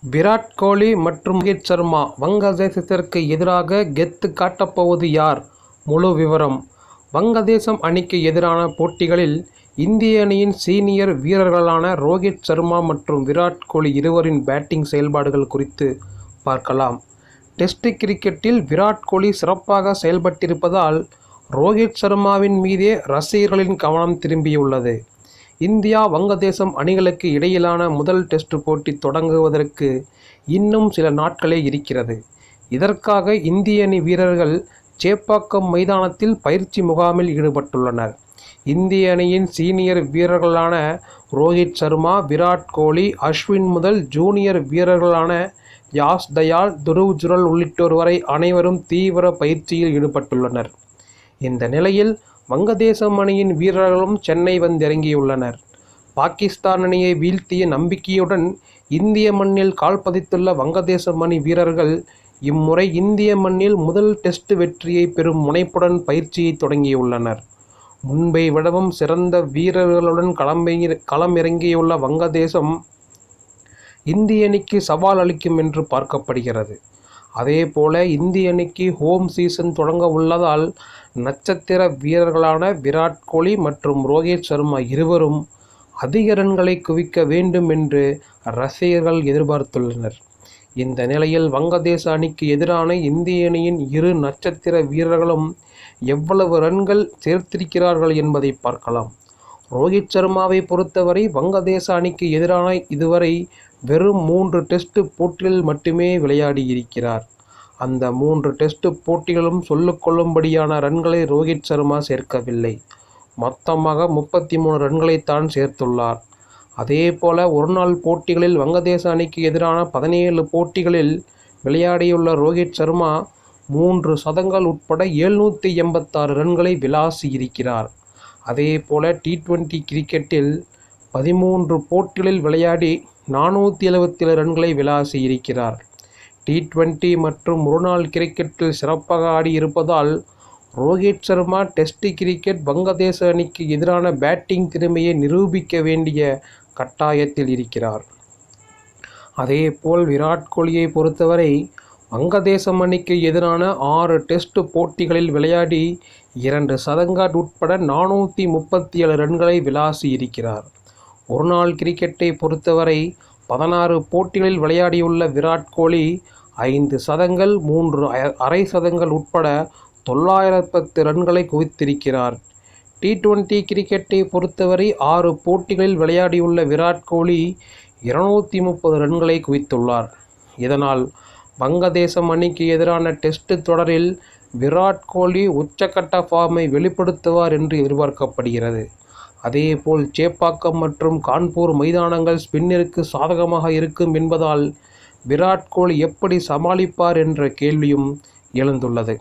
விராட் கோலி மற்றும் ரோஹித் சர்மா வங்கதேசத்திற்கு எதிராக கெத்து காட்டப்போவது யார்? முழு விவரம். வங்கதேசம் அணிக்கு எதிரான போட்டிகளில் இந்திய அணியின் சீனியர் வீரர்களான ரோஹித் சர்மா மற்றும் விராட் கோலி இருவரின் பேட்டிங் செயல்பாடுகள் குறித்து பார்க்கலாம். டெஸ்ட் கிரிக்கெட்டில் விராட் கோலி சிறப்பாக செயல்பட்டிருப்பதால் ரோஹித் சர்மாவின் மீதே ரசிகர்களின் கவனம் திரும்பியுள்ளது. இந்தியா வங்கதேசம் அணிகளுக்கு இடையிலான முதல் டெஸ்ட் போட்டி தொடங்குவதற்கு இன்னும் சில நாட்களே இருக்கிறது. இதற்காக இந்திய அணி வீரர்கள் சேப்பாக்கம் மைதானத்தில் பயிற்சி முகாமில் ஈடுபட்டுள்ளனர். இந்திய அணியின் சீனியர் வீரர்களான ரோஹித் சர்மா, விராட் கோலி, அஸ்வின் முதல் ஜூனியர் வீரர்களான யாஷ் தயால், துருவ் ஜுரல் உள்ளிட்டோர் வரை அனைவரும் தீவிர பயிற்சியில் ஈடுபட்டுள்ளனர். இந்த நிலையில் வங்கதேசம் அணியின் வீரர்களும் சென்னை வந்திறங்கியுள்ளனர். பாகிஸ்தான் அணியை வீழ்த்திய நம்பிக்கையுடன் இந்திய மண்ணில் கால் பதித்துள்ள வங்கதேசம் அணி வீரர்கள் இம்முறை இந்திய மண்ணில் முதல் டெஸ்ட் வெற்றியை பெறும் முனைப்புடன் பயிற்சியை தொடங்கியுள்ளனர். முன்பை விடவும் சிறந்த வீரர்களுடன் களமிறங்கியுள்ள வங்கதேசம் இந்திய அணிக்கு சவால் அளிக்கும் என்று பார்க்கப்படுகிறது. அதேபோல இந்திய அணிக்கு ஹோம் சீசன் தொடங்க உள்ளதால் நட்சத்திர வீரர்களான விராட் கோலி மற்றும் ரோஹித் சர்மா இருவரும் அதிக ரன்களை குவிக்க வேண்டும் என்று ரசிகர்கள் எதிர்பார்த்துள்ளனர். இந்த நிலையில் வங்கதேச அணிக்கு எதிரான இந்திய அணியின் இரு நட்சத்திர வீரர்களும் எவ்வளவு ரன்கள் சேர்த்திருக்கிறார்கள் என்பதை பார்க்கலாம். ரோஹித் சர்மாவை பொறுத்தவரை வங்கதேச அணிக்கு எதிரான இதுவரை வெறும் 3 டெஸ்ட் போட்டிகளில் மட்டுமே விளையாடியிருக்கிறார். அந்த 3 டெஸ்ட் போட்டிகளும் சொல்லிக்கொள்ளும்படியான ரன்களை ரோஹித் சர்மா சேர்க்கவில்லை. மொத்தமாக 33 ரன்களைத்தான் சேர்த்துள்ளார். அதேபோல ஒருநாள் போட்டிகளில் வங்கதேச அணிக்கு எதிரான 17 போட்டிகளில் விளையாடியுள்ள ரோஹித் சர்மா 3 சதங்கள் உட்பட 786 ரன்களை விளாசியிருக்கிறார். அதேபோல T20 கிரிக்கெட்டில் 13 போட்டிகளில் விளையாடி 477 ரன்களை விளாசியிருக்கிறார். T20 மற்றும் ஒருநாள் கிரிக்கெட்டில் சிறப்பாக ஆடியிருப்பதால் ரோஹித் சர்மா டெஸ்ட் கிரிக்கெட் வங்கதேச அணிக்கு எதிரான பேட்டிங் திறமையை நிரூபிக்க வேண்டிய கட்டாயத்தில் இருக்கிறார். அதேபோல் விராட் கோலியை பொறுத்தவரை வங்கதேசம் அணிக்கு எதிரான 6 டெஸ்ட் போட்டிகளில் விளையாடி 2 சதங்கள் உட்பட 437 ரன்களை விளாசியிருக்கிறார். ஒருநாள் கிரிக்கெட்டை பொறுத்தவரை 16 போட்டிகளில் விளையாடியுள்ள விராட் கோலி 5 சதங்கள், 3 அரை சதங்கள் உட்பட 910 ரன்களை குவித்திருக்கிறார். T20 கிரிக்கெட்டை பொறுத்தவரை 6 போட்டிகளில் விளையாடியுள்ள விராட் கோலி 230 ரன்களை குவித்துள்ளார். இதனால் வங்கதேசம் அணிக்கு எதிரான டெஸ்ட் தொடரில் விராட் கோலி உச்சக்கட்ட ஃபார்மை வெளிப்படுத்துவார் என்று எதிர்பார்க்கப்படுகிறது. அதேபோல் சேப்பாக்கம் மற்றும் கான்பூர் மைதானங்கள் ஸ்பின்னருக்கு சாதகமாக இருக்கும் என்பதால் விராட் கோலி எப்படி சமாளிப்பார் என்ற கேள்வியும் எழுந்துள்ளது.